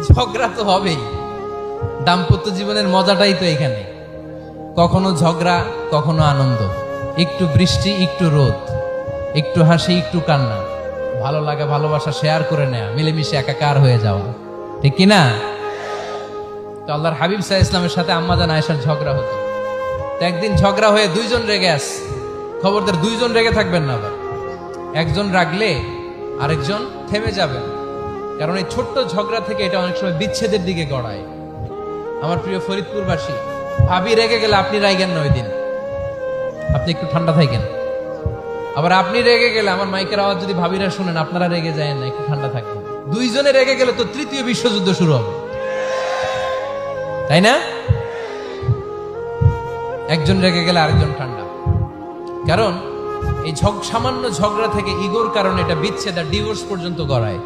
ঝগড়া তো হবেই। দাম্পত্য জীবনের মজাটাই তো এখানে। কখনো ঝগড়া, কখনো আনন্দ, একটু বৃষ্টি, একটু রোদ, একটু হাসি, একটু কান্না, ভালো লাগা ভালোবাসা শেয়ার করে নেয়া, মিলেমিশে একাকার হয়ে যাওয়া, ঠিক কিনা? তো আল্লাহর হাবিব সাল্লাল্লাহু আলাইহি ইসলামের সাথে আম্মাজান আয়েশার ঝগড়া হতো। তো একদিন ঝগড়া হয়ে দুইজন রেগে আছে। খবরদার দুইজন রেগে থাকবেন না আবার। একজন রাগলে আরেকজন থেমে যাবেন, কারণ এই ছোট্ট ঝগড়া থেকে এটা অনেক সময় বিচ্ছেদের দিকে গড়ায়। আমার প্রিয় ফরিদপুরবাসী, ভাবি রেগে গেলে আপনি রাইগেন না, ওই দিন আপনি একটু ঠান্ডা থাকেন। আবার আপনি রেগে গেলে, আমার মাইকের আওয়াজ যদি ভাবিরা শুনেন, আপনারা রেগে যায় না, একটু ঠান্ডা থাকবেন। দুইজনে রেগে গেলে তো তৃতীয় বিশ্বযুদ্ধ শুরু হবে, তাই না? একজন রেগে গেলে আরেকজন ঠান্ডা। কারণ এই সামান্য ঝগড়া থেকে ইগোর কারণে এটা বিচ্ছেদ আর ডিভোর্স পর্যন্ত গড়ায়।